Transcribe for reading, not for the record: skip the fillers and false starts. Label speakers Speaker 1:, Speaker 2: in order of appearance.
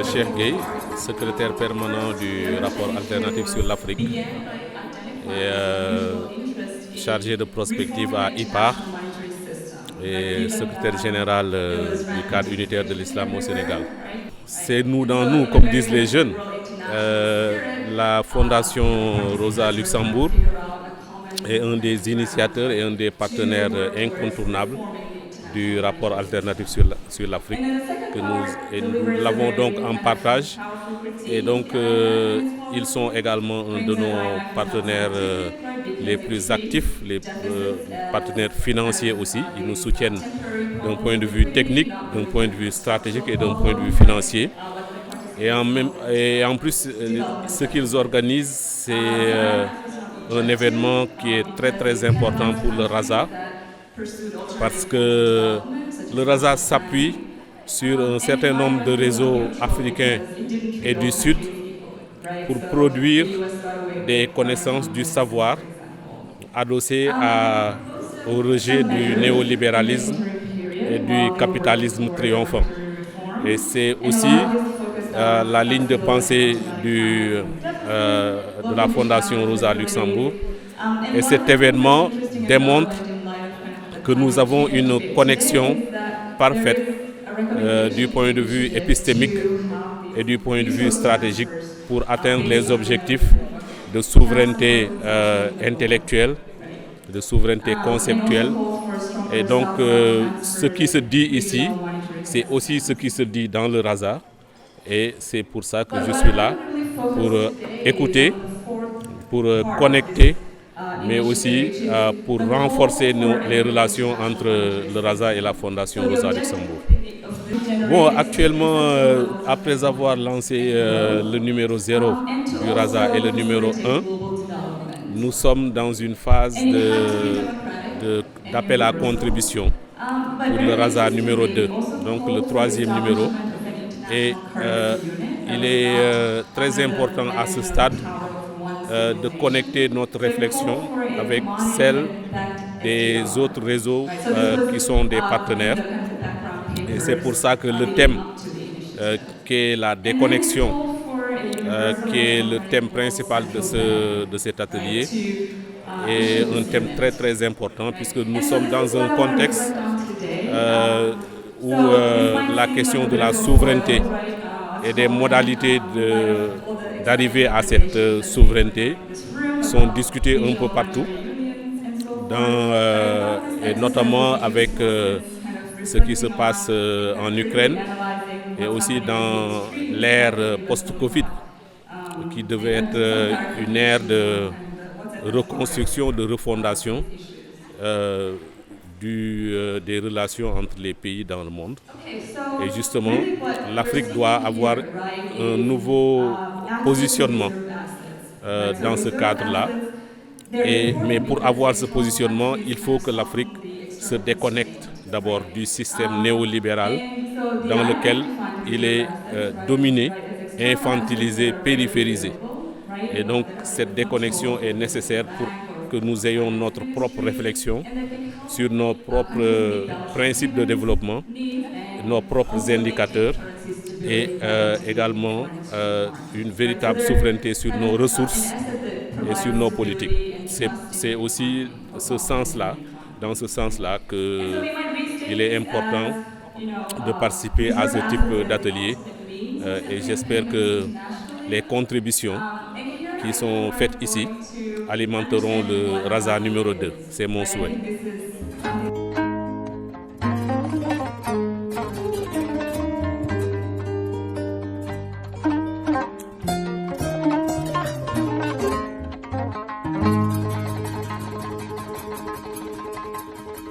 Speaker 1: Cheikh Gueye, secrétaire permanent du rapport alternatif sur l'Afrique et chargé de prospective à IPAR et secrétaire général du cadre unitaire de l'islam au Sénégal. C'est nous dans nous, comme disent les jeunes. La Fondation Rosa Luxembourg est un des initiateurs et un des partenaires incontournables du rapport alternatif sur l'Afrique que nous l'avons donc en partage et donc ils sont également un de nos partenaires les plus actifs, les partenaires financiers aussi. Ils nous soutiennent d'un point de vue technique, d'un point de vue stratégique et d'un point de vue financier. Et en plus, ce qu'ils organisent, c'est un événement qui est très très important pour le RASA, parce que le RASA s'appuie sur un certain nombre de réseaux africains et du Sud pour produire des connaissances du savoir adossées au rejet du néolibéralisme et du capitalisme triomphant. Et c'est aussi la ligne de pensée de la Fondation Rosa Luxembourg. Et cet événement démontre que nous avons une connexion parfaite du point de vue épistémique et du point de vue stratégique pour atteindre les objectifs de souveraineté intellectuelle, de souveraineté conceptuelle. Et donc ce qui se dit ici, c'est aussi ce qui se dit dans le RASA. Et c'est pour ça que je suis là, pour écouter, pour connecter, mais aussi pour renforcer les relations entre le RASA et la Fondation Rosa Luxembourg. Bon, actuellement, après avoir lancé le numéro 0 du RASA et le numéro 1, nous sommes dans une phase d'appel à contribution pour le RASA numéro 2, donc le troisième numéro. Et il est très important à ce stade de connecter notre réflexion avec celle des autres réseaux qui sont des partenaires. Et c'est pour ça que le thème qui est la déconnexion, qui est le thème principal de cet atelier, est un thème très très important puisque nous sommes dans un contexte où la question de la souveraineté et des modalités d'arriver à cette souveraineté sont discutées un peu partout, et notamment avec ce qui se passe en Ukraine et aussi dans l'ère post-Covid, qui devait être une ère de reconstruction, de refondation des relations entre les pays dans le monde. Et justement, l'Afrique doit avoir un nouveau positionnement dans ce cadre-là. Mais pour avoir ce positionnement, il faut que l'Afrique se déconnecte d'abord du système néolibéral dans lequel il est dominé, infantilisé, périphérisé. Et donc cette déconnexion est nécessaire pour que nous ayons notre propre réflexion sur nos propres principes de développement, nos propres indicateurs et également une véritable souveraineté sur nos ressources et sur nos politiques. C'est aussi dans ce sens-là qu'il est important de participer à ce type d'atelier et j'espère que les contributions qui sont faites ici alimenteront le RASA numéro 2. C'est mon souhait.